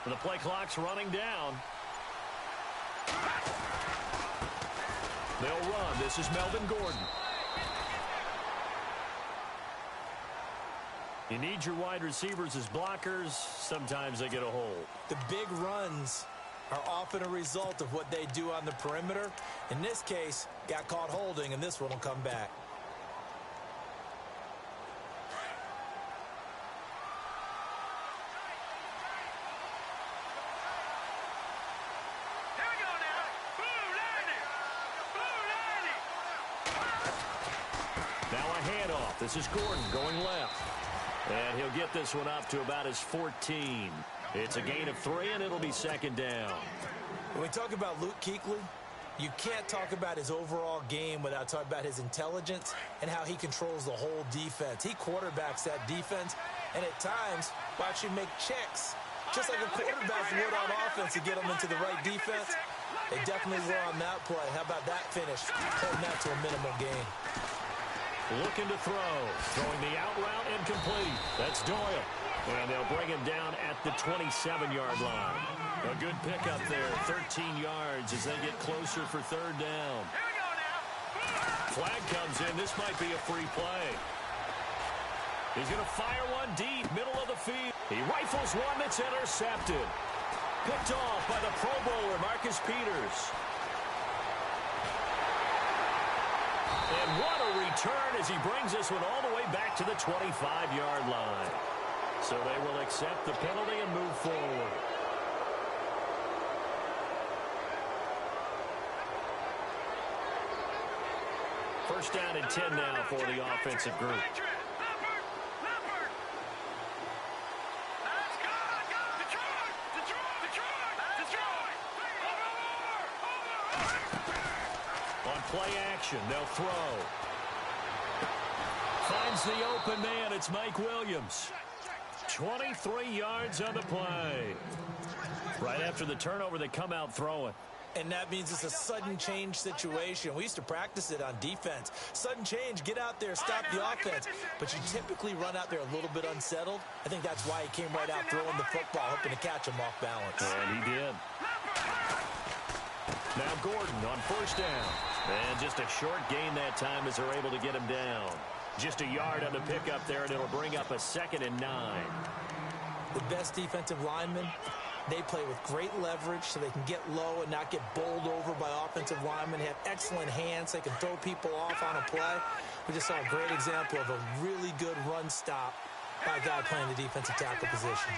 The play clock's running down. They'll run. This is Melvin Gordon. You need your wide receivers as blockers. Sometimes they get a hold. The big runs are often a result of what they do on the perimeter. In this case, got caught holding, and this one will come back. Now a handoff. This is Gordon going left. And he'll get this one up to about his 14. It's a gain of 3, and it'll be second down. When we talk about Luke Kuechly, you can't talk about his overall game without talking about his intelligence and how he controls the whole defense. He quarterbacks that defense, and at times, watch him make checks, just like a quarterback would on offense to get them into the right defense. They definitely were on that play. How about that finish? Holding that to a minimal gain. Looking to throw. Throwing the out route incomplete. That's Doyle. And they'll bring him down at the 27-yard line. A good pickup there. 13 yards as they get closer for third down. Flag comes in. This might be a free play. He's going to fire one deep, middle of the field. He rifles one that's intercepted. Picked off by the Pro Bowler, Marcus Peters. And what a return as he brings this one all the way back to the 25-yard line. So they will accept the penalty and move forward. First down and 10 now for the offensive group. Play action. They'll throw. Finds the open man. It's Mike Williams. 23 yards on the play. Right after the turnover, they come out throwing. And that means it's a sudden change situation. We used to practice it on defense. Sudden change, get out there, stop the offense. But you typically run out there a little bit unsettled. I think that's why he came right out throwing the football, hoping to catch him off balance. And he did. Now Gordon on first down. And just a short gain that time as they're able to get him down. Just a yard on the pickup there, and it'll bring up a 2nd and 9. The best defensive linemen, they play with great leverage so they can get low and not get bowled over by offensive linemen. They have excellent hands. They can throw people off on a play. We just saw a great example of a really good run stop by a guy playing the defensive tackle position.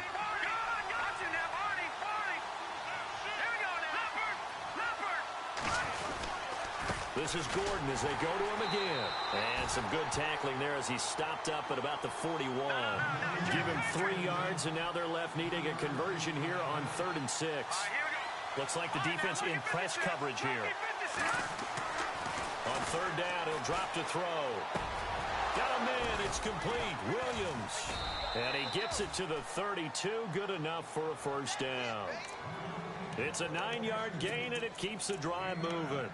This is Gordon as they go to him again. And some good tackling there as he stopped up at about the 41. Give him 3 yards, and now they're left needing a conversion here on 3rd and 6. Looks like the defense in press coverage here. On 3rd down, he'll drop to throw. Got him in. It's complete. Williams. And he gets it to the 32. Good enough for a first down. It's a 9-yard gain, and it keeps the drive moving.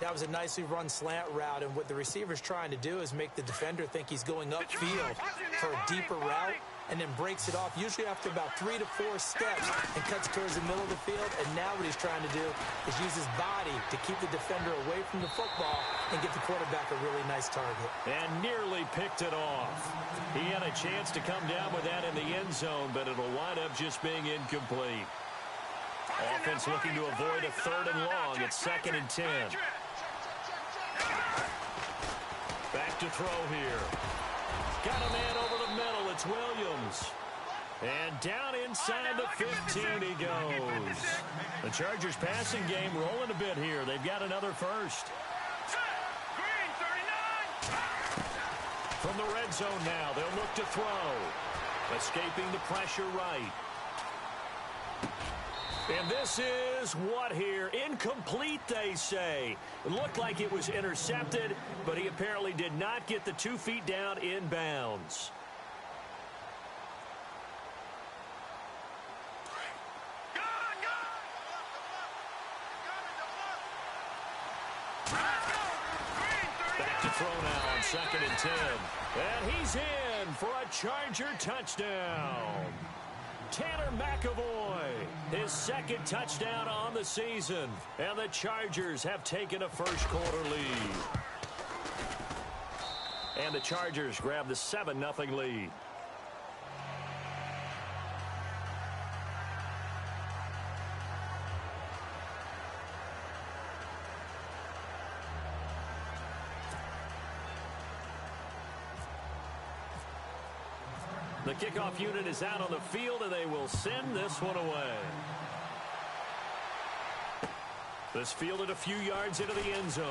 That was a nicely run slant route, and what the receiver's trying to do is make the defender think he's going upfield for a deeper route and then breaks it off, usually after about 3 to 4 steps, and cuts towards the middle of the field. And now what he's trying to do is use his body to keep the defender away from the football and get the quarterback a really nice target. And nearly picked it off. He had a chance to come down with that in the end zone, but it'll wind up just being incomplete. Offense looking to avoid a 3rd and long. It's 2nd and 10. Back to throw here. Got a man over the middle. It's Williams. And down inside the 15 he goes. The Chargers passing game rolling a bit here. They've got another first. From the red zone now, they'll look to throw. Escaping the pressure right. And this is what here? Incomplete, they say. It looked like it was intercepted, but he apparently did not get the 2 feet down in bounds. Back to throw now on 2nd and 10. And he's in for a Charger touchdown. Tanner McAvoy, his second touchdown on the season. And the Chargers have taken a first-quarter lead. And the Chargers grab the 7-0 lead. The kickoff unit is out on the field, and they will send this one away. This fielded a few yards into the end zone.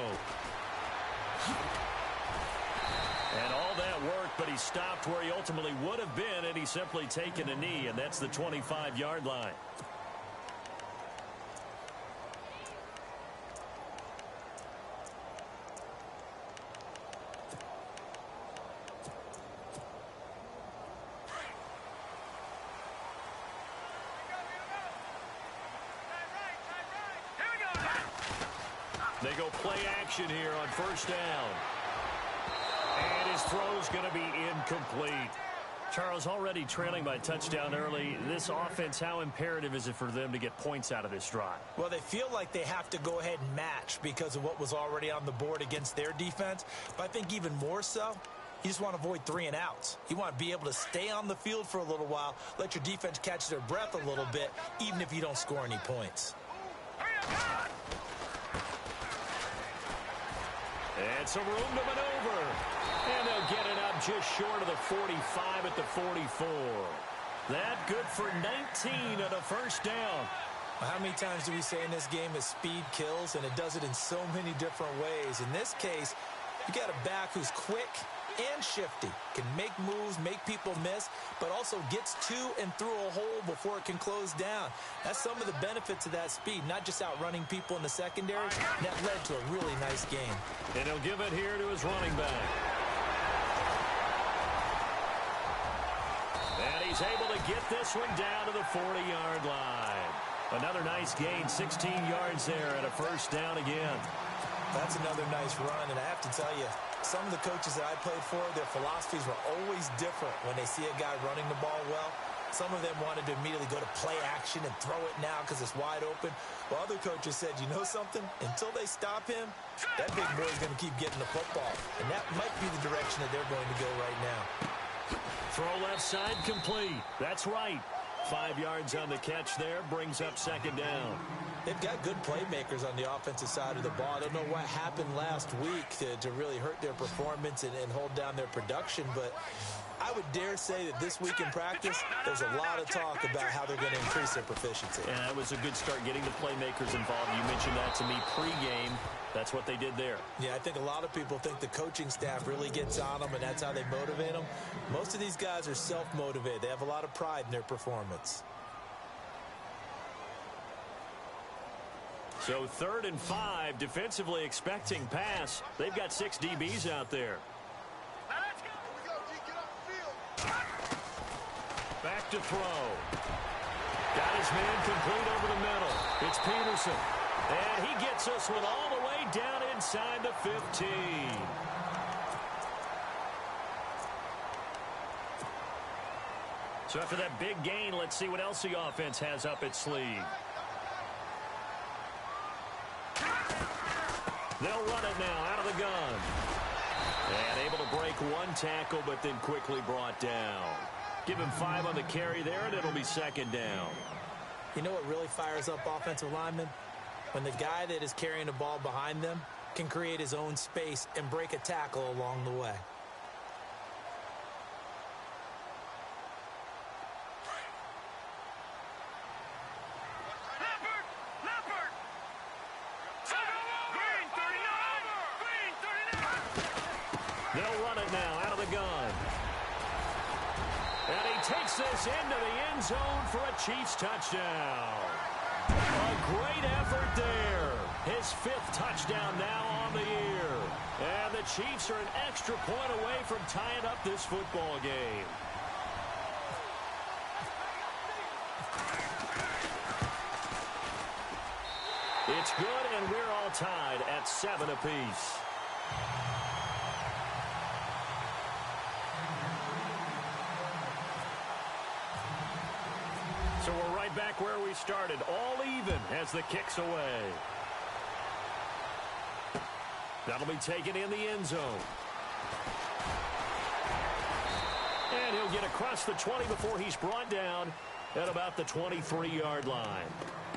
And all that work, but he stopped where he ultimately would have been, and he's simply taken a knee, and that's the 25-yard line. They go play action here on first down. And his throw's going to be incomplete. Charles, already trailing by a touchdown early. This offense, how imperative is it for them to get points out of this drive? Well, they feel like they have to go ahead and match because of what was already on the board against their defense. But I think even more so, you just want to avoid 3 and outs. You want to be able to stay on the field for a little while, let your defense catch their breath a little bit, even if you don't score any points. And some room to maneuver. And they'll get it up just short of the 45 at the 44. That good for 19 on a first down. How many times do we say in this game that speed kills, and it does it in so many different ways? In this case, you got a back who's quick and shifty, can make moves, make people miss, but also gets to and through a hole before it can close down. That's some of the benefits of that speed, not just outrunning people in the secondary. That led to a really nice game. And he'll give it here to his running back. And he's able to get this one down to the 40-yard line. Another nice gain, 16 yards there and a first down again. That's another nice run, and I have to tell you, some of the coaches that I played for, their philosophies were always different when they see a guy running the ball well. Some of them wanted to immediately go to play action and throw it now because it's wide open. While other coaches said, you know something? Until they stop him, that big boy's going to keep getting the football. And that might be the direction that they're going to go right now. Throw left side complete. That's right. 5 yards on the catch there, brings up second down. They've got good playmakers on the offensive side of the ball. I don't know what happened last week to really hurt their performance and hold down their production, but I would dare say that this week in practice, there's a lot of talk about how they're going to increase their proficiency. And that was a good start getting the playmakers involved. You mentioned that to me pregame. That's what they did there. Yeah, I think a lot of people think the coaching staff really gets on them, and that's how they motivate them. Most of these guys are self-motivated. They have a lot of pride in their performance. So 3rd and 5, defensively expecting pass. They've got 6 DBs out there. Back to throw. Got his man complete over the middle. It's Peterson. And he gets this one all the way down inside the 15. So after that big gain, let's see what else the offense has up its sleeve. They'll run it now out of the gun. And able to break one tackle, but then quickly brought down. Give him 5 on the carry there, and it'll be second down. You know what really fires up offensive linemen? When the guy that is carrying the ball behind them can create his own space and break a tackle along the way. They'll run it now out of the gun. And he takes this into the end zone for a Chiefs touchdown. A great effort there. His 5th touchdown now on the year. And the Chiefs are an extra point away from tying up this football game. It's good, and we're all tied at 7 apiece. So we're right back where we started, all even as the kick's away. That'll be taken in the end zone. And he'll get across the 20 before he's brought down at about the 23-yard line.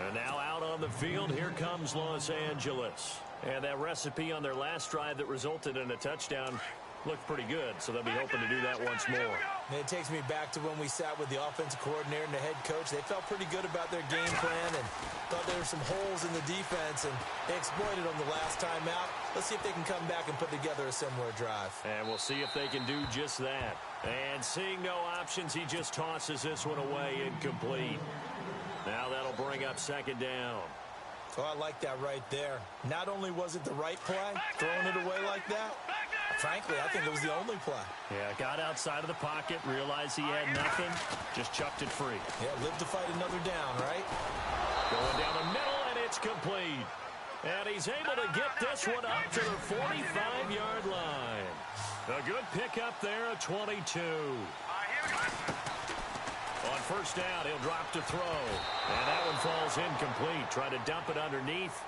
And now out on the field, here comes Los Angeles. And that recipe on their last drive that resulted in a touchdown looked pretty good, so they'll be hoping to do that once more. And it takes me back to when we sat with the offensive coordinator and the head coach. They felt pretty good about their game plan and thought there were some holes in the defense, and they exploited them the last time out. Let's see if they can come back and put together a similar drive. And we'll see if they can do just that. And seeing no options, he just tosses this one away incomplete. Now that'll bring up second down. Oh, I like that right there. Not only was it the right play, throwing it away like that, frankly, I think it was the only play. Yeah, got outside of the pocket, realized he had nothing, just chucked it free. Yeah, live to fight another down, right? Going down the middle, and it's complete. And he's able to get this one up to the 45-yard line. A good pickup there at 22. On first down, he'll drop to throw. And that one falls incomplete. Try to dump it underneath.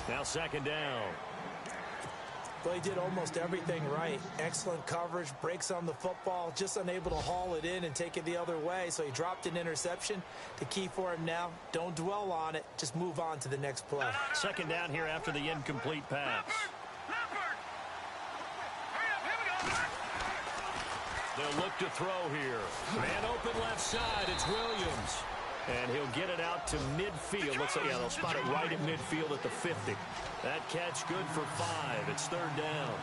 Now second down. Well, he did almost everything right. Excellent coverage, breaks on the football, just unable to haul it in and take it the other way. So he dropped an interception. The key for him now, don't dwell on it. Just move on to the next play. Second down here after the incomplete pass. They'll look to throw here. Man open left side. It's Williams. And he'll get it out to midfield. Looks like, yeah, they'll spot it right at midfield at the 50. That catch good for 5. It's third down.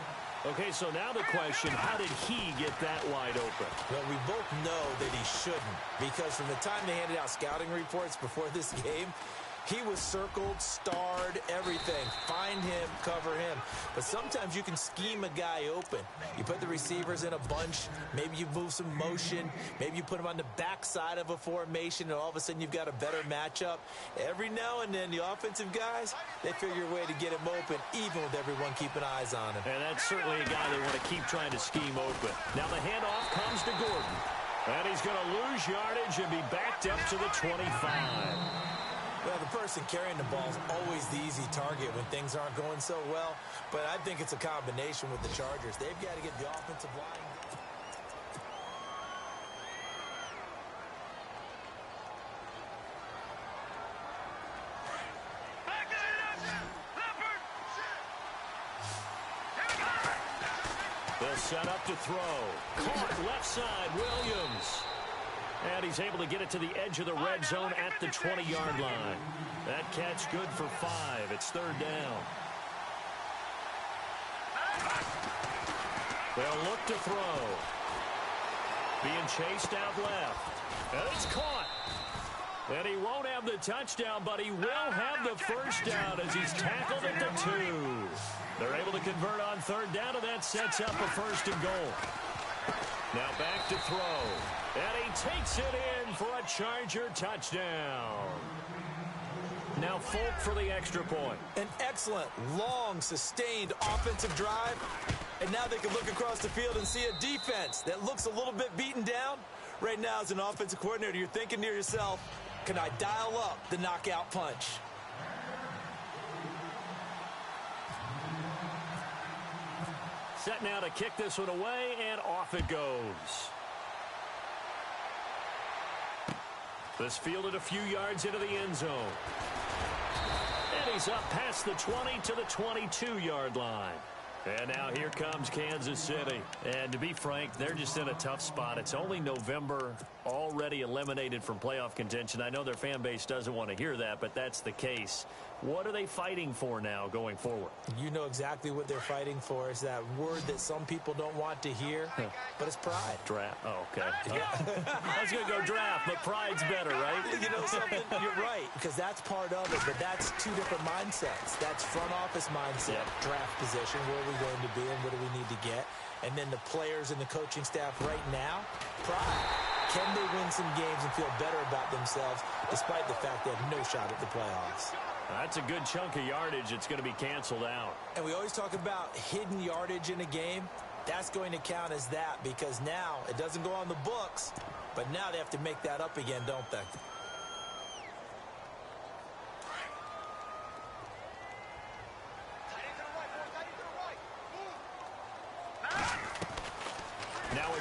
Okay, so now the question, how did he get that wide open? Well, we both know that he shouldn't, because from the time they handed out scouting reports before this game, he was circled, starred, everything. Find him, cover him. But sometimes you can scheme a guy open. You put the receivers in a bunch. Maybe you move some motion. Maybe you put him on the backside of a formation, and all of a sudden you've got a better matchup. Every now and then, the offensive guys, they figure a way to get him open, even with everyone keeping eyes on him. And that's certainly a guy they want to keep trying to scheme open. Now the handoff comes to Gordon. And he's going to lose yardage and be backed up to the 25. Well, the person carrying the ball is always the easy target when things aren't going so well. But I think it's a combination with the Chargers. They've got to get the offensive line. They'll set up to throw. Caught left side, Williams. And he's able to get it to the edge of the red zone at the 20-yard line. That catch good for 5. It's third down. They'll look to throw. Being chased out left. And it's caught. And he won't have the touchdown, but he will have the first down as he's tackled at the 2. They're able to convert on third down, and that sets up a first and goal. Now back to throw. And he takes it in for a Charger touchdown. Now Folk for the extra point. An excellent, long, sustained offensive drive. And now they can look across the field and see a defense that looks a little bit beaten down. Right now, as an offensive coordinator, you're thinking to yourself, can I dial up the knockout punch? Set now to kick this one away, and off it goes. This fielded a few yards into the end zone. And he's up past the 20 to the 22-yard line. And now here comes Kansas City. And to be frank, they're just in a tough spot. It's only November, already eliminated from playoff contention. I know their fan base doesn't want to hear that, but that's the case. What are they fighting for now going forward? You know exactly what they're fighting for. Is that word that some people don't want to hear, but it's pride. Draft. Oh, okay. I was going to go draft, but pride's better, right? You know something? You're right, because that's part of it, but that's two different mindsets. That's front office mindset, draft position, where are we going to be and what do we need to get? And then the players and the coaching staff right now, pride. Can they win some games and feel better about themselves despite the fact they have no shot at the playoffs? That's a good chunk of yardage. It's going to be canceled out. And we always talk about hidden yardage in a game. That's going to count as that because now it doesn't go on the books, but now they have to make that up again, don't they?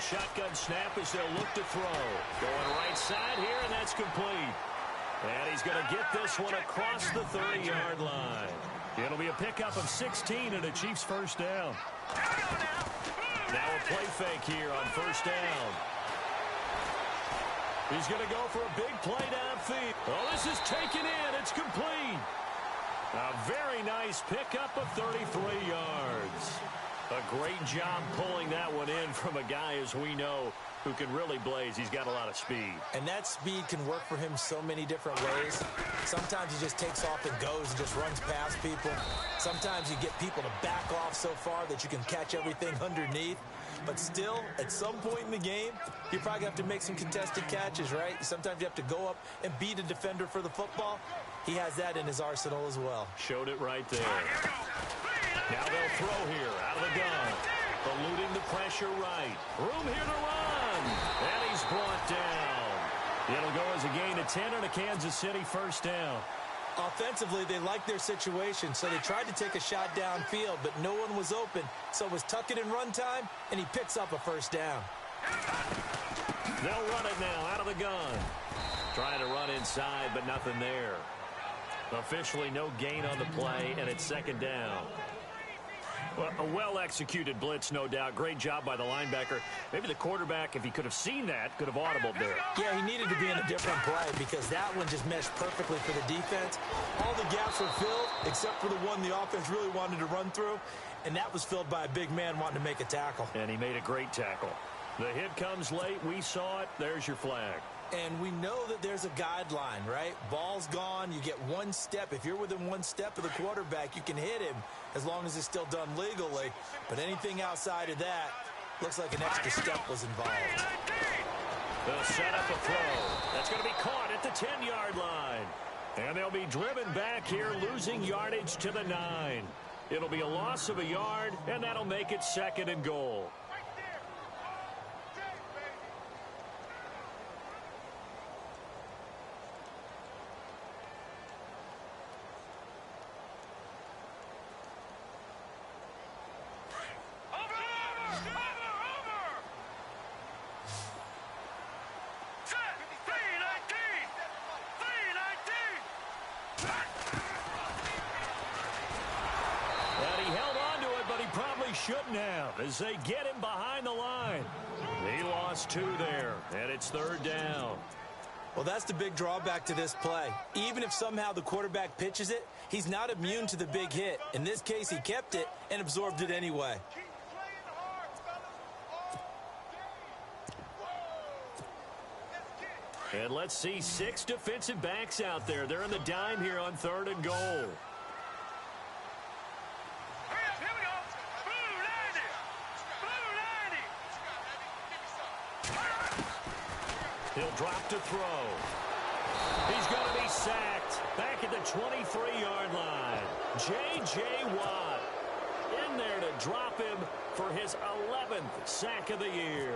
shotgun snap as they'll look to throw. Going right side here, and that's complete. And he's going to get this one across the 30-yard line. It'll be a pickup of 16 and a Chiefs first down. Now a play fake here on first down. He's going to go for a big play downfield. Oh, this is taken in. It's complete. A very nice pickup of 33 yards. A great job pulling that one in from a guy, as we know, who can really blaze. He's got a lot of speed. And that speed can work for him so many different ways. Sometimes he just takes off and goes and just runs past people. Sometimes you get people to back off so far that you can catch everything underneath. But still, at some point in the game, you probably have to make some contested catches, right? Sometimes you have to go up and beat a defender for the football. He has that in his arsenal as well. Showed it right there. Now they'll throw here out of the gun. Eluding the pressure right. Room here to run. And he's brought down. It'll go as a gain of 10 and a Kansas City first down. Offensively, they liked their situation, so they tried to take a shot downfield, but no one was open. So it was tuck it in run time, and he picks up a first down. They'll run it now out of the gun. Trying to run inside, but nothing there. Officially no gain on the play, and it's second down. Well, a well-executed blitz, no doubt. Great job by the linebacker. Maybe the quarterback, if he could have seen that, could have audibled there. Yeah, he needed to be in a different play because that one just meshed perfectly for the defense. All the gaps were filled except for the one the offense really wanted to run through, and that was filled by a big man wanting to make a tackle. And he made a great tackle. The hit comes late. We saw it. There's your flag. And we know that there's a guideline, right? Ball's gone. You get one step. If you're within one step of the quarterback, you can hit him as long as it's still done legally. But anything outside of that looks like an extra step was involved. They'll set up a throw. That's going to be caught at the 10-yard line. And they'll be driven back here, losing yardage to the 9. It'll be a loss of a yard, and that'll make it second and goal. Shouldn't have as they get him behind the line. He lost 2 there, and it's third down. Well, that's the big drawback to this play. Even if somehow the quarterback pitches it, he's not immune to the big hit. In this case, he kept it and absorbed it anyway. And let's see 6 defensive backs out there. They're in the dime here on third and goal. He'll drop to throw. He's going to be sacked back at the 23-yard line. J.J. Watt in there to drop him for his 11th sack of the year.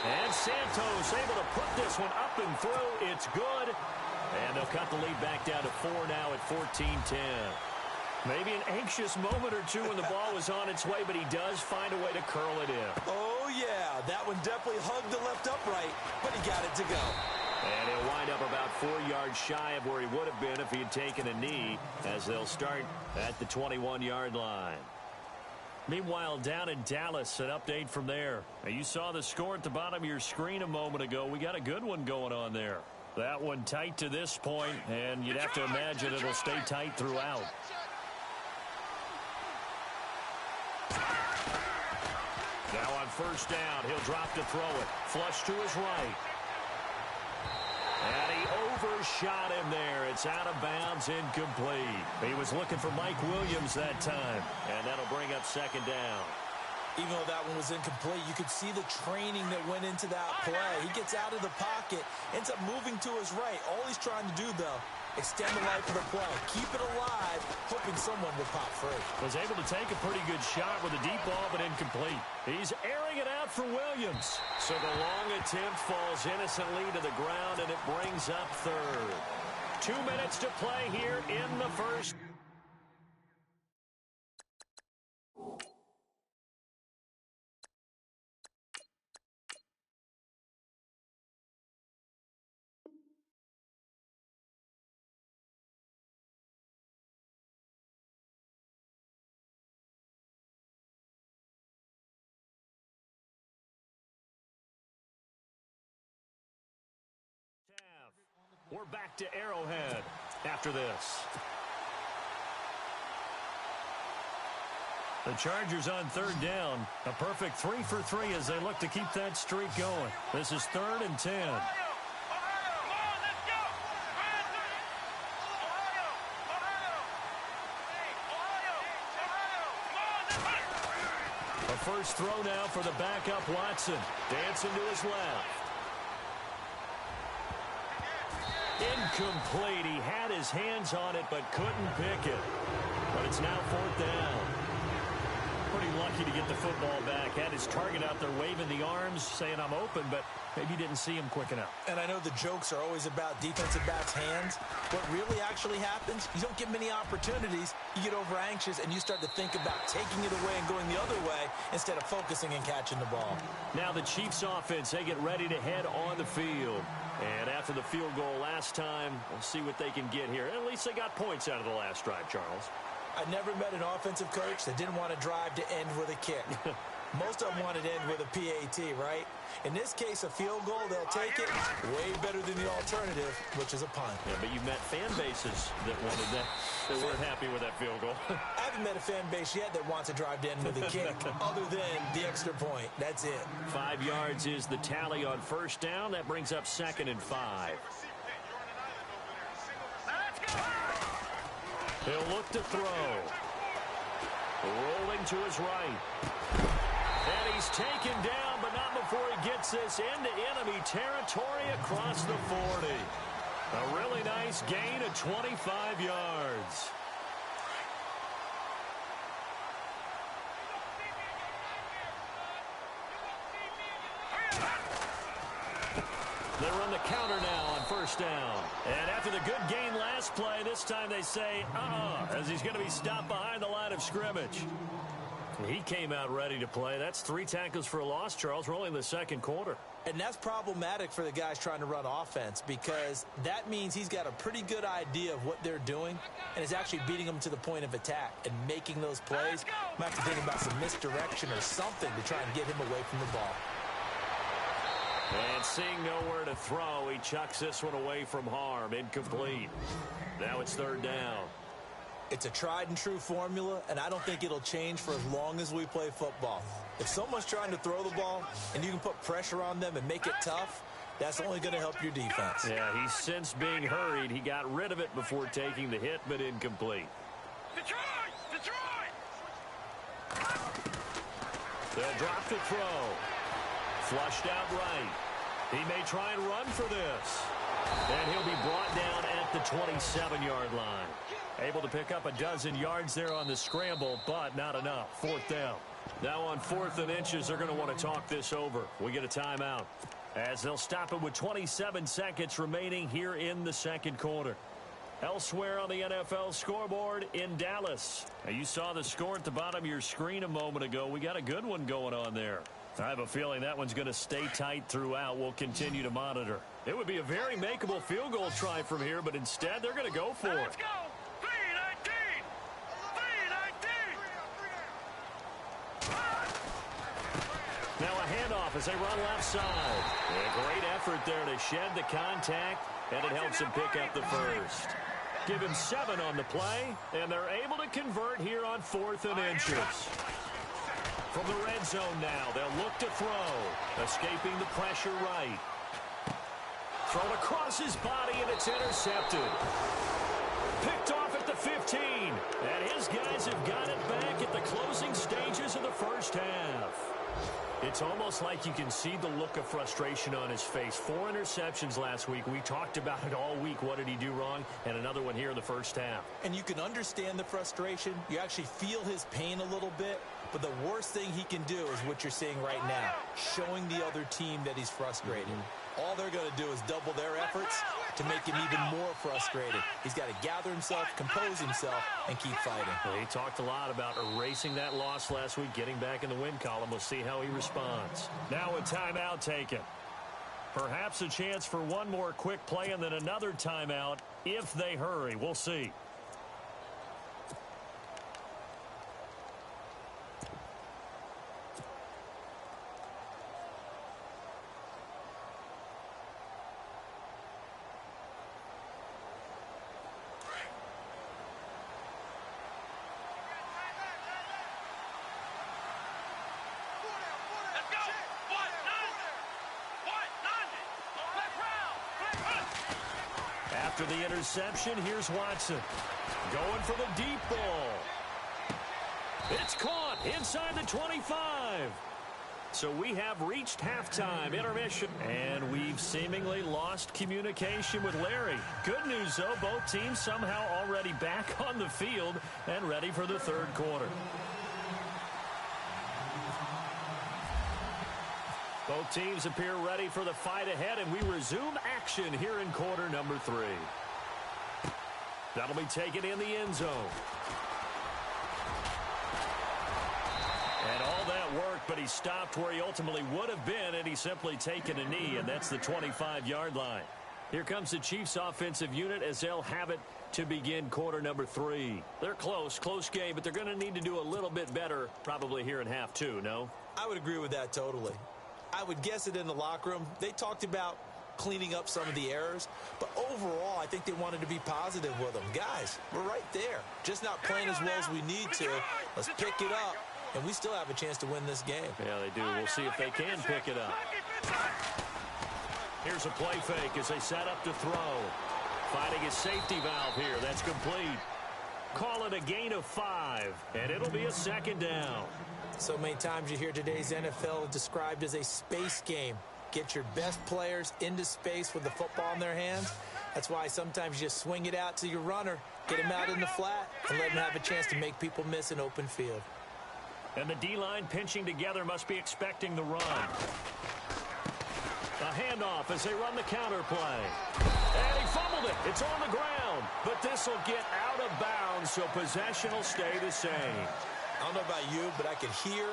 And Santos able to put this one up and through. It's good. And they'll cut the lead back down to 4 now at 14-10. Maybe an anxious moment or two when the ball was on its way, but he does find a way to curl it in. Oh, yeah. That one definitely hugged the left upright, but he got it to go. And he'll wind up about 4 yards shy of where he would have been if he had taken a knee, as they'll start at the 21-yard line. Meanwhile, down in Dallas, an update from there. Now, you saw the score at the bottom of your screen a moment ago. We got a good one going on there. That one tight to this point, and you'd have to imagine it'll stay tight throughout. Now on first down, he'll drop to throw it. Flush to his right. And he overshot him there. It's out of bounds, incomplete. He was looking for Mike Williams that time. And that'll bring up second down. Even though that one was incomplete, you could see the training that went into that play. He gets out of the pocket, ends up moving to his right. All he's trying to do, though, extend the life of the play. Keep it alive, hoping someone will pop free. Was able to take a pretty good shot with a deep ball, but incomplete. He's airing it out for Williams. So the long attempt falls innocently to the ground, and it brings up third. 2 minutes to play here in the first. We're back to Arrowhead after this. The Chargers on third down. A perfect 3 for 3 as they look to keep that streak going. This is 3rd and 10. A first throw now for the backup Watson. Dancing to his left. Incomplete. He had his hands on it but couldn't pick it. But it's now 4th down. Pretty lucky to get the football back. Had his target out there waving the arms, saying I'm open, but maybe didn't see him quick enough. And I know the jokes are always about defensive backs' hands. What really actually happens, you don't get many opportunities, you get over anxious, and you start to think about taking it away and going the other way instead of focusing and catching the ball. Now the Chiefs offense, they get ready to head on the field. And after the field goal last time, we'll see what they can get here. At least they got points out of the last drive, Charles. I never met an offensive coach that didn't want to drive to end with a kick. Most of them wanted to end with a PAT, right? In this case, a field goal, they'll take it way better than the alternative, which is a punt. Yeah, but you've met fan bases that wanted that, that weren't happy with that field goal. I haven't met a fan base yet that wants to drive to end with a kick, other than the extra point. That's it. 5 yards is the tally on first down. That brings up 2nd and 5. He'll look to throw. Rolling to his right. And he's taken down, but not before he gets this into enemy territory across the 40. A really nice gain of 25 yards. They run the counter now on first down. And after the good gain last play, this time they say, as he's going to be stopped behind the line of scrimmage. He came out ready to play. That's 3 tackles for a loss, Charles. We're only in the second quarter. And that's problematic for the guys trying to run offense because that means he's got a pretty good idea of what they're doing and is actually beating them to the point of attack and making those plays. Might have to think about some misdirection or something to try and get him away from the ball. And seeing nowhere to throw, he chucks this one away from harm. Incomplete. Now it's 3rd down. It's a tried-and-true formula, and I don't think it'll change for as long as we play football. If someone's trying to throw the ball and you can put pressure on them and make it tough, that's only going to help your defense. Yeah, he's since being hurried. He got rid of it before taking the hit, but incomplete. Detroit! They'll drop the throw. Flushed out right. He may try and run for this. And he'll be brought down at the 27-yard line. Able to pick up a dozen yards there on the scramble, but not enough. 4th down. Now on 4th and inches, they're going to want to talk this over. We get a timeout as they'll stop it with 27 seconds remaining here in the second quarter. Elsewhere on the NFL scoreboard in Dallas. Now, you saw the score at the bottom of your screen a moment ago. We got a good one going on there. I have a feeling that one's going to stay tight throughout. We'll continue to monitor. It would be a very makeable field goal try from here, but instead they're going to go for it. Let's go! 319! 319! Now a handoff as they run left side. A great effort there to shed the contact, and it helps him pick up the first. Give him 7 on the play, and they're able to convert here on 4th and inches. From the red zone now, they'll look to throw. Escaping the pressure right. Thrown across his body, and it's intercepted. Picked off at the 15. And his guys have got it back at the closing stages of the first half. It's almost like you can see the look of frustration on his face. 4 interceptions last week. We talked about it all week. What did he do wrong? And another one here in the first half. And you can understand the frustration. You actually feel his pain a little bit. But the worst thing he can do is what you're seeing right now, showing the other team that he's frustrated. All they're going to do is double their efforts to make him even more frustrated. He's got to gather himself, compose himself, and keep fighting. Well, he talked a lot about erasing that loss last week, getting back in the win column. We'll see how he responds. Now a timeout taken. Perhaps a chance for one more quick play and then another timeout if they hurry. We'll see. After the interception, here's Watson. Going for the deep ball. It's caught inside the 25. So we have reached halftime, intermission, and we've seemingly lost communication with Larry. Good news, though, both teams somehow already back on the field and ready for the third quarter. Both teams appear ready for the fight ahead, and we resume action here in quarter number 3. That'll be taken in the end zone. And all that work, but he stopped where he ultimately would have been, and he's simply taken a knee, and that's the 25-yard line. Here comes the Chiefs' offensive unit as they'll have it to begin quarter number 3. They're close game, but they're going to need to do a little bit better probably here in half 2, no? I would agree with that totally. I would guess it in the locker room. They talked about cleaning up some of the errors, but overall, I think they wanted to be positive with them. Guys, we're right there. Just not playing as well as we need to. Let's pick it up, and we still have a chance to win this game. Yeah, they do. We'll see if they can pick it up. Here's a play fake as they set up to throw. Finding his safety valve here. That's complete. Call it a gain of 5, and it'll be a second down. So many times you hear today's NFL described as a space game. Get your best players into space with the football in their hands. That's why sometimes you just swing it out to your runner, get him out in the flat, and let him have a chance to make people miss an open field. And the D-line pinching together must be expecting the run. A handoff as they run the counter play. And he fumbled it. It's on the ground. But this will get out of bounds, so possession will stay the same. I don't know about you, but I can hear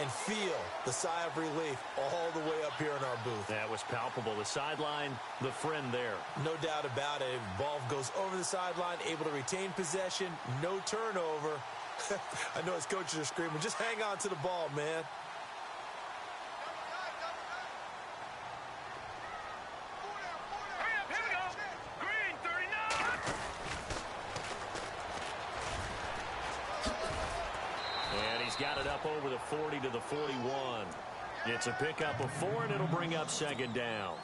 and feel the sigh of relief all the way up here in our booth. That was palpable. The sideline, the friend there. No doubt about it. Ball goes over the sideline, able to retain possession, no turnover. I know his coaches are screaming, just hang on to the ball, man. Got it up over the 40 to the 41. It's a pickup of 4, and it'll bring up second down.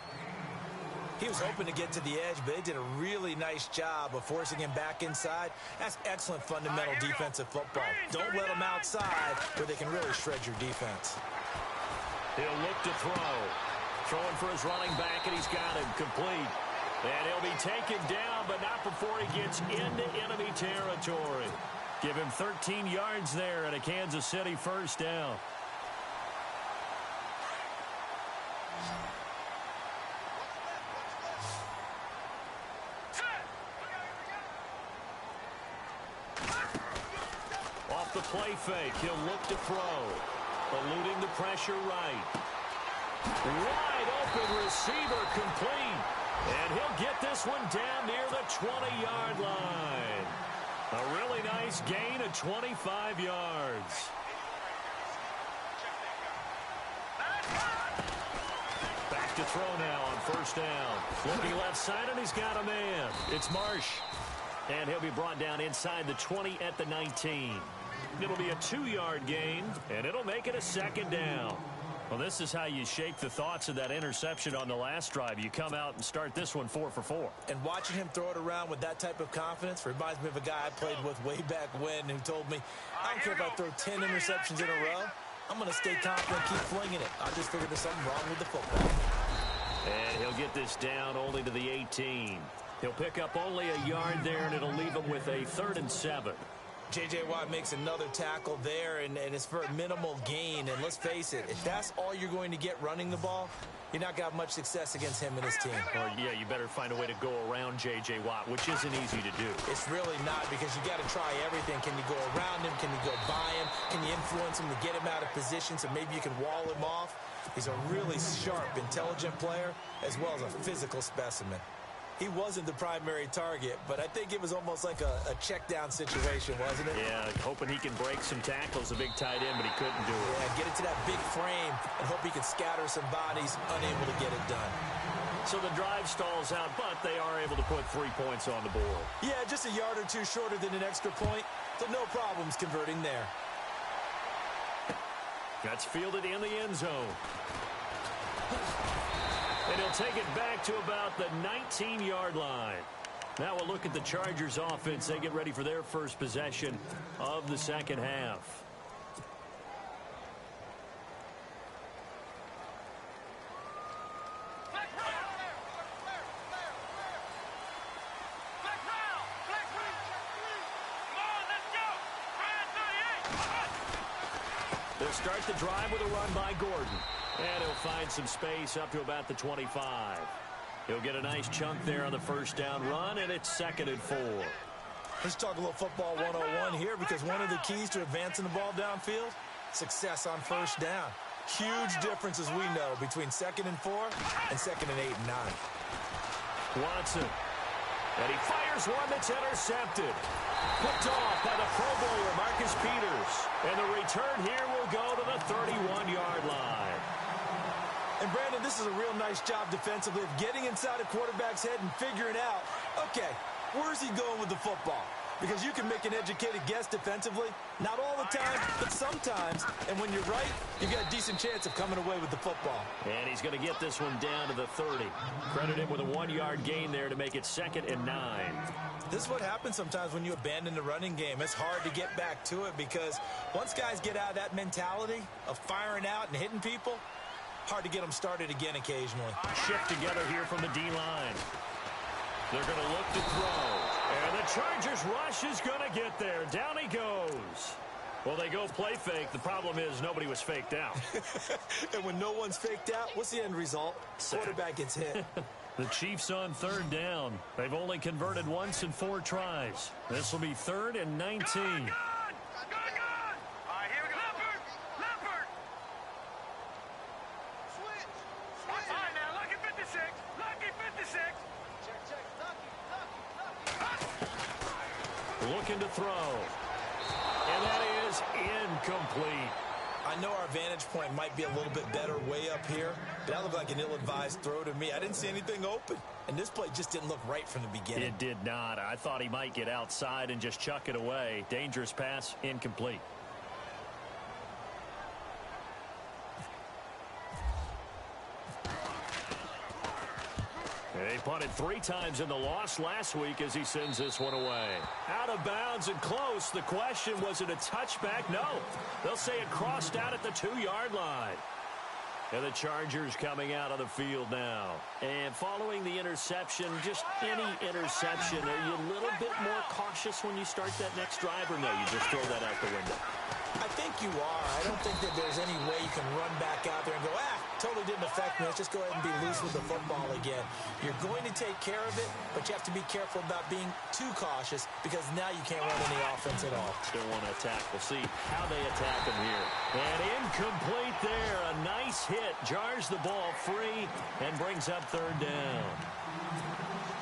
He was hoping to get to the edge, but they did a really nice job of forcing him back inside. That's excellent fundamental defensive football. Don't let him outside where they can really shred your defense. He'll look to throw. Throwing for his running back, and he's got him complete. And he'll be taken down, but not before he gets into enemy territory. Give him 13 yards there and a Kansas City first down. Off the play fake, he'll look to throw. Eluding the pressure right. Wide open receiver complete. And he'll get this one down near the 20-yard line. A really nice gain of 25 yards. Back to throw now on first down. Looking left side, and he's got a man. It's Marsh. And he'll be brought down inside the 20 at the 19. It'll be a 2-yard gain, and it'll make it a second down. Well, this is how you shake the thoughts of that interception on the last drive. You come out and start this one 4 for 4. And watching him throw it around with that type of confidence reminds me of a guy I played with way back when who told me, I don't care if I throw 10 interceptions in a row. I'm going to stay confident, keep flinging it. I just figured there's something wrong with the football. And he'll get this down only to the 18. He'll pick up only a yard there, and it'll leave him with a 3rd and 7. J.J. Watt makes another tackle there, and it's for a minimal gain. And let's face it, if that's all you're going to get running the ball, you're not going to have much success against him and his team. Or, yeah, you better find a way to go around J.J. Watt, which isn't easy to do. It's really not, because you got to try everything. Can you go around him? Can you go by him? Can you influence him to get him out of position so maybe you can wall him off? He's a really sharp, intelligent player, as well as a physical specimen. He wasn't the primary target, but I think it was almost like a check down situation, wasn't it? Yeah, hoping he can break some tackles, a big tight end, but he couldn't do it. Yeah, get it to that big frame and hope he can scatter some bodies, unable to get it done. So the drive stalls out, but they are able to put 3 points on the board. Yeah, just a yard or two shorter than an extra point, so no problems converting there. That's fielded in the end zone. And he'll they'll take it back to about the 19-yard line. Now we'll look at the Chargers offense. They get ready for their first possession of the second half. They'll start the drive with a run by Gordon. And he'll find some space up to about the 25. He'll get a nice chunk there on the first down run, and it's 2nd and 4. Let's talk a little football 101 here, because one of the keys to advancing the ball downfield, success on first down. Huge difference, as we know, between 2nd and 4 and 2nd and 8 and 9. Watson. And he fires one that's intercepted. Picked off by the Pro Bowler, Marcus Peters. And the return here will go to the 31-yard line. And, Brandon, this is a real nice job defensively of getting inside a quarterback's head and figuring out, okay, where's he going with the football? Because you can make an educated guess defensively. Not all the time, but sometimes. And when you're right, you've got a decent chance of coming away with the football. And he's going to get this one down to the 30. Credit him with a 1-yard gain there to make it 2nd and 9. This is what happens sometimes when you abandon the running game. It's hard to get back to it because once guys get out of that mentality of firing out and hitting people, hard to get them started again occasionally. Shift together here from the D-line. They're going to look to throw. And the Chargers rush is going to get there. Down he goes. Well, they go play fake. The problem is nobody was faked out. And when no one's faked out, what's the end result? Quarterback gets hit. The Chiefs on 3rd down. They've only converted once in 4 tries. This will be 3rd and 19. Good! All right, here we go. Leopard! Switch! All right, now, lucky 56. Lucky 56. Check. Lucky. Looking to throw. And that is incomplete. I know our vantage point might be a little bit better way up here, but that looked like an ill-advised throw to me. I didn't see anything open, and this play just didn't look right from the beginning. It did not. I thought he might get outside and just chuck it away. Dangerous pass, incomplete. He punted 3 times in the loss last week as he sends this one away. Out of bounds and close. The question, was it a touchback? No. They'll say it crossed out at the 2-yard line. And the Chargers coming out of the field now. And following the interception, just any interception, are you a little bit more cautious when you start that next drive, or no, you just throw that out the window? I think you are. I don't think that there's any way you can run back out there and go, totally didn't affect me. Let's just go ahead and be loose with the football again. You're going to take care of it, but you have to be careful about being too cautious because now you can't run any offense at all. Still want to attack. We'll see how they attack him here. And incomplete there. A nice hit. Jars the ball free and brings up 3rd down.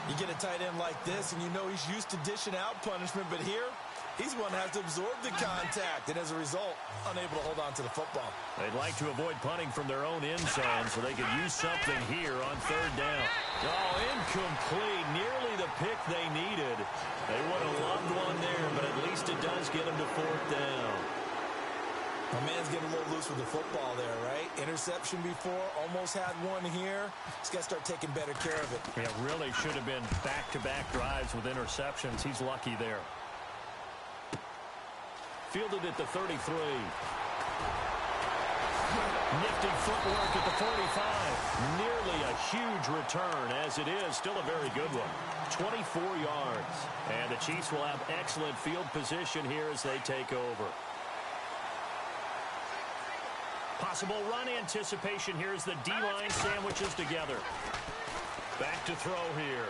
You get a tight end like this, and you know he's used to dishing out punishment, but here, he's one that has to absorb the contact, and as a result, unable to hold on to the football. They'd like to avoid punting from their own end zone so they could use something here on 3rd down. Oh, incomplete. Nearly the pick they needed. They would have loved one there, but at least it does get them to 4th down. My man's getting a little loose with the football there, right? Interception before, almost had one here. He's got to start taking better care of it. Yeah, really should have been back-to-back drives with interceptions. He's lucky there. Fielded at the 33. Nifty footwork at the 45. Nearly a huge return, as it is. Still a very good one. 24 yards. And the Chiefs will have excellent field position here as they take over. Possible run anticipation here as the D-line sandwiches together. Back to throw here.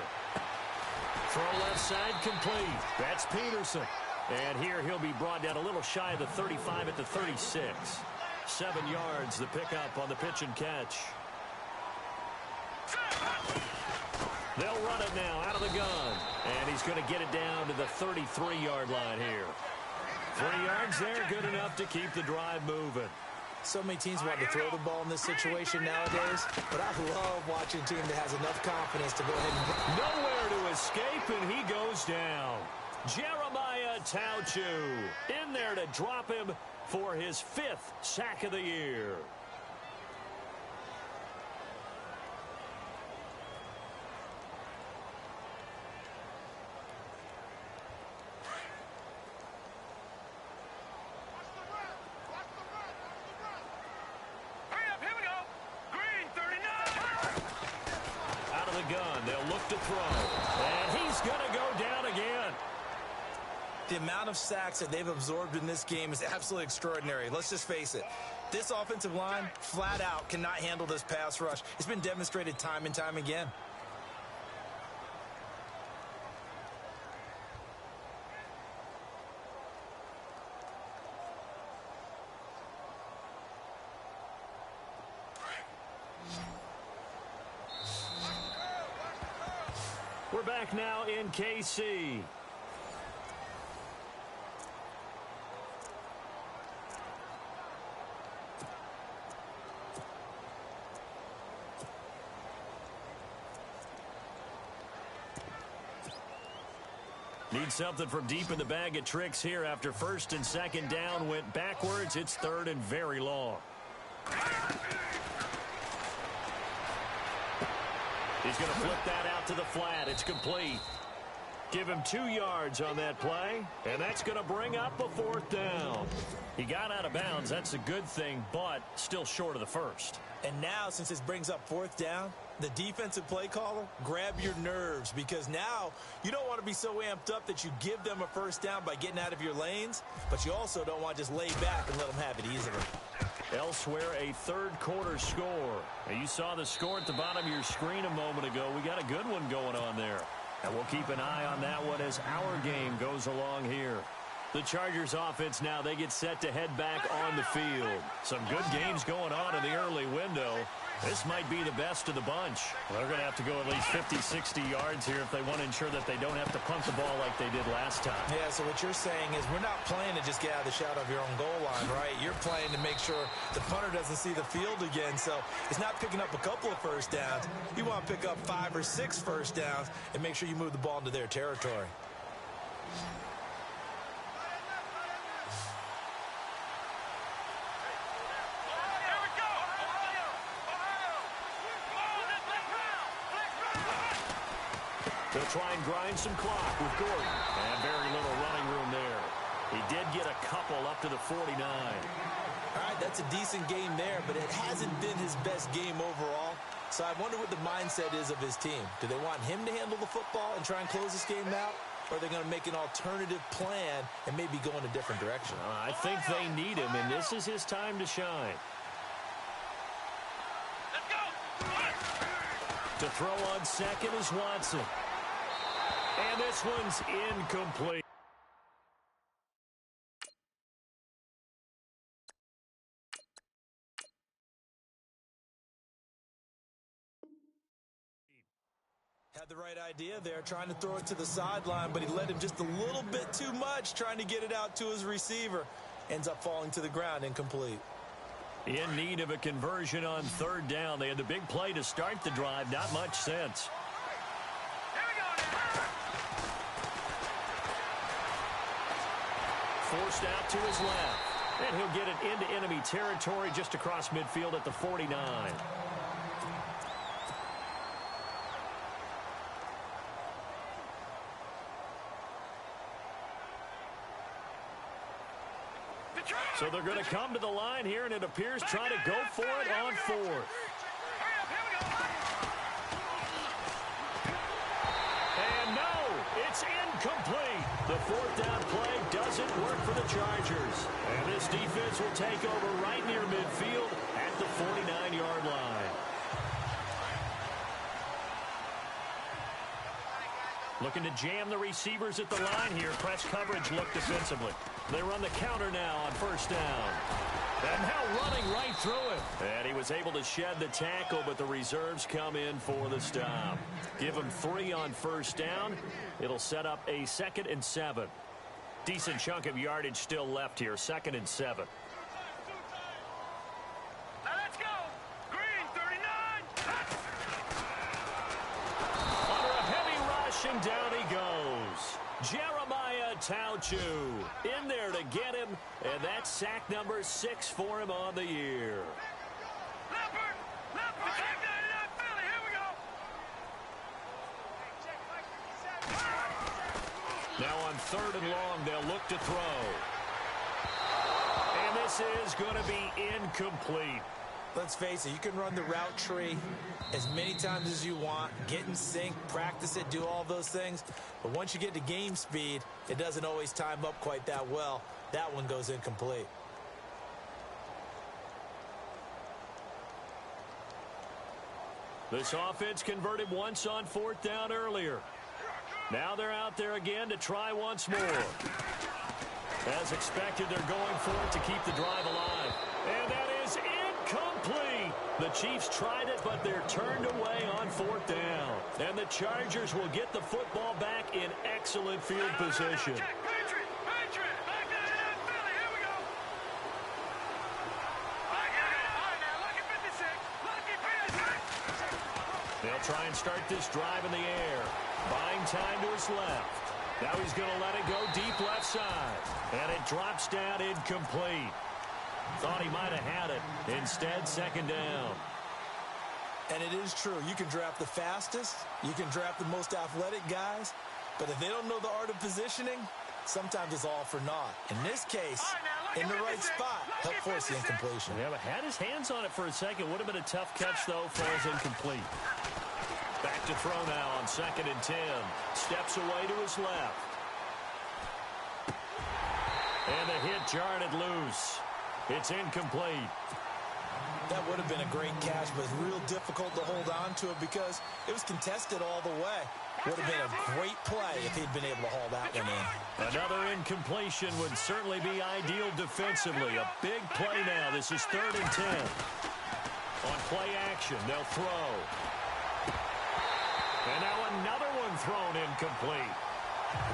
Throw left side complete. That's Peterson. And here he'll be brought down a little shy of the 35 at the 36. 7 yards, the pickup on the pitch and catch. They'll run it now out of the gun. And he's going to get it down to the 33-yard line here. 3 yards there, good enough to keep the drive moving. So many teams want to throw the ball in this situation nowadays, but I love watching a team that has enough confidence to go ahead and... Nowhere to escape, and he goes down. Jeremiah Tauchu in there to drop him for his 5th sack of the year. gun. They'll look to throw. And he's going to go down again. The amount of sacks that they've absorbed in this game is absolutely extraordinary. Let's just face it. This offensive line, flat out, cannot handle this pass rush. It's been demonstrated time and time again. We're back now in KC. Need something from deep in the bag of tricks here after first and second down went backwards. It's third and very long. He's going to flip that out to the flat. It's complete. Give him 2 yards on that play, and that's going to bring up a fourth down. He got out of bounds. That's a good thing, but still short of the first. And now, since this brings up fourth down, the defensive play caller, grab your nerves, because now you don't want to be so amped up that you give them a first down by getting out of your lanes, but you also don't want to just lay back and let them have it easily. Elsewhere, a third quarter score. Now, you saw the score at the bottom of your screen a moment ago. We got a good one going on there. And we'll keep an eye on that one as our game goes along here. The Chargers offense now, they get set to head back on the field. Some good games going on in the early window. This might be the best of the bunch. They're going to have to go at least 50, 60 yards here if they want to ensure that they don't have to punt the ball like they did last time. Yeah, so what you're saying is we're not playing to just get out of the shadow of your own goal line, right? You're playing to make sure the punter doesn't see the field again. So it's not picking up a couple of first downs. You want to pick up 5 or 6 first downs and make sure you move the ball into their territory. They'll try and grind some clock with Gordon. And very little running room there. He did get a couple up to the 49. All right, that's a decent game there, but it hasn't been his best game overall. So I wonder what the mindset is of his team. Do they want him to handle the football and try and close this game out? Or are they going to make an alternative plan and maybe go in a different direction? I think they need him, and this is his time to shine. Let's go. To throw on second is Watson. And this one's incomplete. Had the right idea there, trying to throw it to the sideline, but he led him just a little bit too much, trying to get it out to his receiver. Ends up falling to the ground, incomplete. In need of a conversion on third down. They had the big play to start the drive. Not much sense. Forced out to his left. And he'll get it into enemy territory just across midfield at the 49. So they're going to come to the line here, and it appears trying to go for it on fourth. And no, it's incomplete. The fourth down play doesn't work for the Chargers. And this defense will take over right near midfield at the 49-yard line. Looking to jam the receivers at the line here. Press coverage look defensively. They run the counter now on first down. And now running right through it. And he was able to shed the tackle, but the reserves come in for the stop. Give him 3 on first down. It'll set up a 2nd and 7. Decent chunk of yardage still left here. 2nd and 7. Now let's go. Green, 39. Under a heavy rush, and down he goes. Jeremiah Tauchu in there to get him, and that's sack number 6 for him on the year. Leopard, check 99 Philly. Here we go. Now on 3rd and long, they'll look to throw. And this is going to be incomplete. Let's face it, you can run the route tree as many times as you want, get in sync, practice it, do all those things. But once you get to game speed, it doesn't always time up quite that well. That one goes incomplete. This offense converted once on 4th down earlier. Now they're out there again to try once more. As expected, they're going for it to keep the drive alive. And that is incomplete. The Chiefs tried it, but they're turned away on 4th down. And the Chargers will get the football back in excellent field position. They'll try and start this drive in the air. Buying time to his left. Now he's going to let it go deep left side. And it drops down incomplete. Thought he might have had it. Instead, 2nd down. And it is true. You can draft the fastest. You can draft the most athletic guys. But if they don't know the art of positioning, sometimes it's all for naught. In this case, in the right spot, help force the incompletion. Yeah, but had his hands on it for a second. Would have been a tough catch, though. Falls incomplete. Back to throw now on 2nd and 10. Steps away to his left. And the hit jarred it loose. It's incomplete. That would have been a great catch, but it's real difficult to hold on to it because it was contested all the way. Would have been a great play if he'd been able to haul that one in. Another incompletion would certainly be ideal defensively. A big play now. This is 3rd and 10. On play action, they'll throw. And now another one thrown incomplete.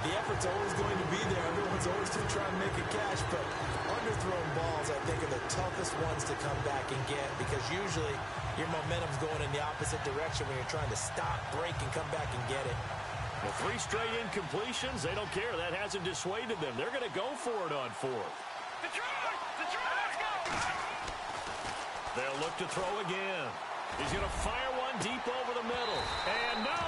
The effort's always going to be there. Everyone's always going to try and make a catch, but underthrown balls, I think, are the toughest ones to come back and get because usually your momentum's going in the opposite direction when you're trying to stop, break, and come back and get it. Well, 3 straight incompletions, they don't care. That hasn't dissuaded them. They're going to go for it on 4th. They'll look to throw again. He's going to fire one deep over the middle. And no,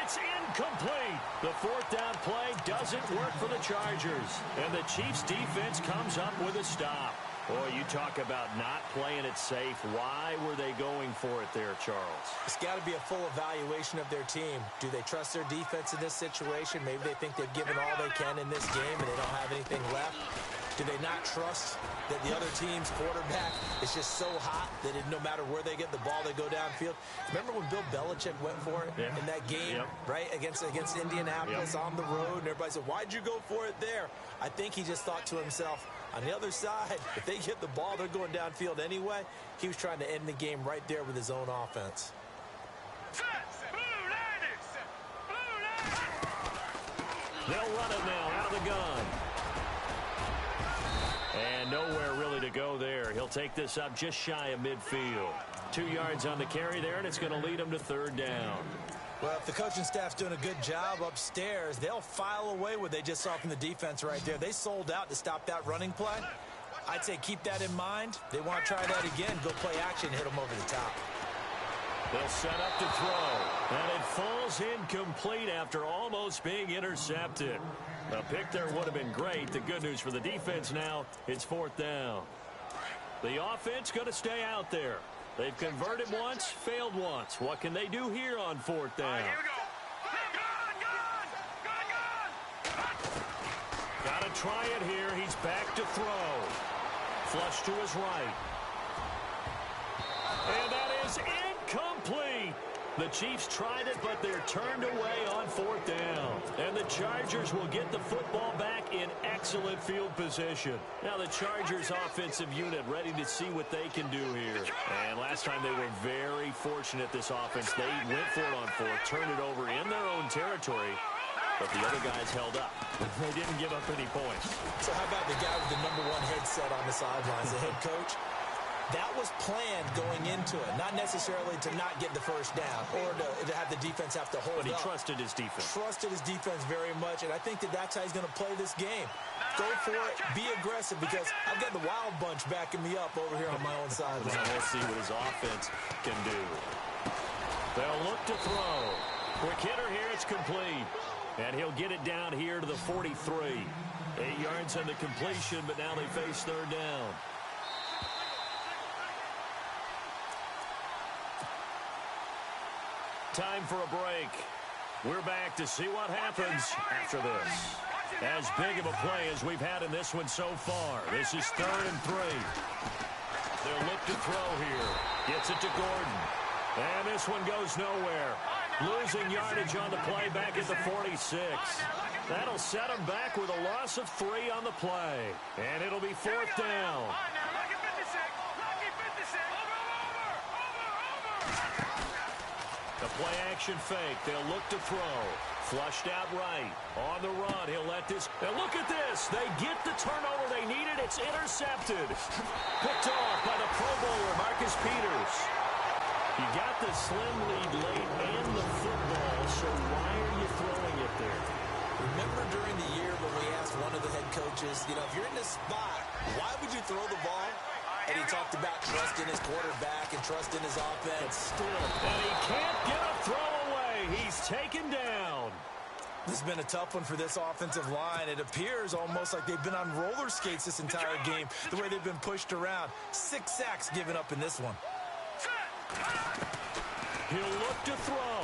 it's incomplete. The 4th down play doesn't work for the Chargers. And the Chiefs defense comes up with a stop. Boy, you talk about not playing it safe. Why were they going for it there, Charles? It's got to be a full evaluation of their team. Do they trust their defense in this situation? Maybe they think they've given all they can in this game and they don't have anything left. Do they not trust that the other team's quarterback is just so hot that no matter where they get the ball, they go downfield? Remember when Bill Belichick went for it in that game, right, against Indianapolis on the road, and everybody said, why'd you go for it there? I think he just thought to himself, on the other side, if they get the ball, they're going downfield anyway. He was trying to end the game right there with his own offense. They'll run it now out of the gun. And nowhere really to go there. He'll take this up just shy of midfield. 2 yards on the carry there, and it's going to lead him to 3rd down. Well, if the coaching staff's doing a good job upstairs, they'll file away what they just saw from the defense right there. They sold out to stop that running play. I'd say keep that in mind. They want to try that again. Go play action, hit them over the top. They'll set up to throw. And it falls incomplete after almost being intercepted. A pick there would have been great. The good news for the defense now, it's 4th down. The offense going to stay out there. They've converted once, failed once. What can they do here on 4th down? Here we go. Got to try it here. He's back to throw. Flush to his right. And that is incomplete. The Chiefs tried it, but they're turned away on 4th down. And the Chargers will get the football back in excellent field position. Now the Chargers offensive unit ready to see what they can do here. And last time they were very fortunate, this offense. They went for it on 4th, turned it over in their own territory. But the other guys held up. They didn't give up any points. So how about the guy with the #1 headset on the sidelines, the head coach? That was planned going into it, not necessarily to not get the first down or to have the defense have to hold up. But he trusted his defense. Trusted his defense very much, and I think that's how he's going to play this game. Go for it, be aggressive, because I've got the wild bunch backing me up over here on my own side. We'll see what his offense can do. They'll look to throw. Quick hitter here, it's complete. And he'll get it down here to the 43. 8 yards on the completion, but now they face 3rd down. Time for a break. We're back to see what happens after this. As big of a play as we've had in this one so far. This is 3rd and 3. They'll look to throw here. Gets it to Gordon. And this one goes nowhere. Losing yardage on the play back at the 46. That'll set him back with a loss of 3 on the play. And it'll be 4th down. The play action fake. They'll look to throw. Flushed out right. On the run. He'll let this. Now look at this. They get the turnover they needed. It's intercepted. Picked off by the Pro Bowler, Marcus Peters. You got the slim lead late and the football, so why are you throwing it there? Remember during the year when we asked one of the head coaches, if you're in this spot, why would you throw the ball? And he talked about trust in his quarterback and trust in his offense. And he can't get a throw away. He's taken down. This has been a tough one for this offensive line. It appears almost like they've been on roller skates this entire game, the way they've been pushed around. 6 sacks given up in this one. He'll look to throw.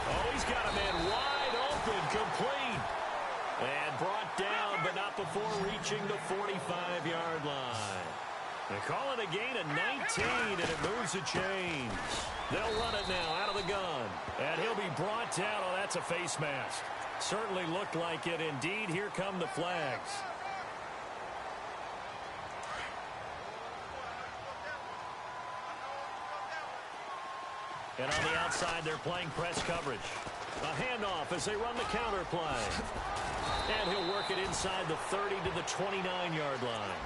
Oh, he's got a man wide open, complete. And brought down, but not before reaching the 45-yard line. They call it a gain of 19, and it moves the chains. They'll run it now out of the gun. And he'll be brought down. Oh, that's a face mask. Certainly looked like it. Indeed, here come the flags. And on the outside, they're playing press coverage. A handoff as they run the counter play. And he'll work it inside the 30 to the 29-yard line.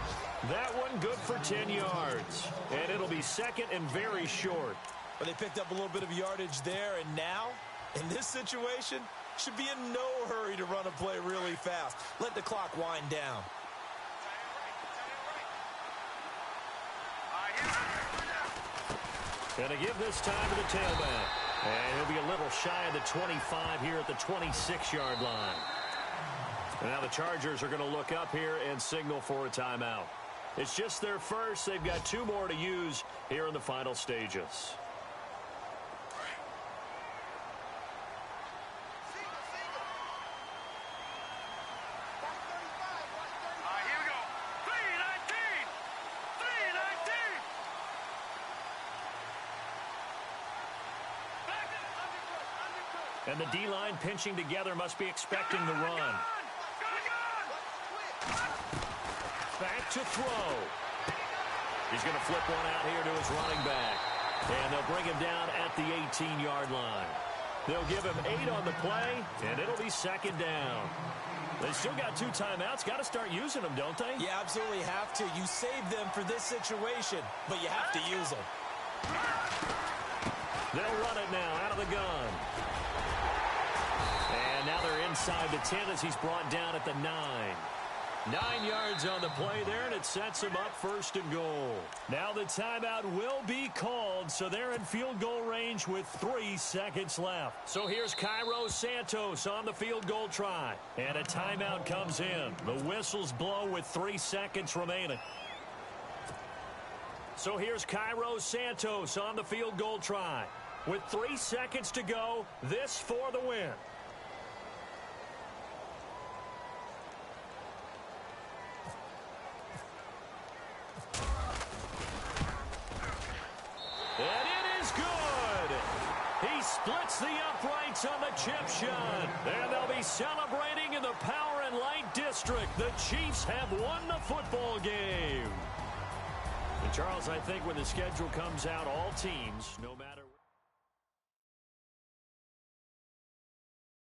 That one good for 10 yards. And it'll be 2nd and very short. Well, they picked up a little bit of yardage there, and now, in this situation, should be in no hurry to run a play really fast. Let the clock wind down. And to give this time to the tailback. And he'll be a little shy of the 25 here at the 26-yard line. And now the Chargers are going to look up here and signal for a timeout. It's just their first. They've got 2 more to use here in the final stages. And the D-line pinching together must be expecting the run. Back to throw. He's going to flip one out here to his running back. And they'll bring him down at the 18-yard line. They'll give him 8 on the play, and it'll be 2nd down. They still got 2 timeouts. Got to start using them, don't they? You absolutely have to. You save them for this situation, but you have to use them. They'll run it now out of the gun. And now they're inside the 10 as he's brought down at the 9. 9 yards on the play there, and it sets him up 1st and goal. Now the timeout will be called, so they're in field goal range with 3 seconds left. So here's Cairo Santos on the field goal try. And a timeout comes in. The whistles blow with 3 seconds remaining. So here's Cairo Santos on the field goal try. With 3 seconds to go, this for the win. And it is good. He splits the uprights on the chip shot. And they'll be celebrating in the Power and Light District. The Chiefs have won the football game. And Charles, I think when the schedule comes out, all teams, no matter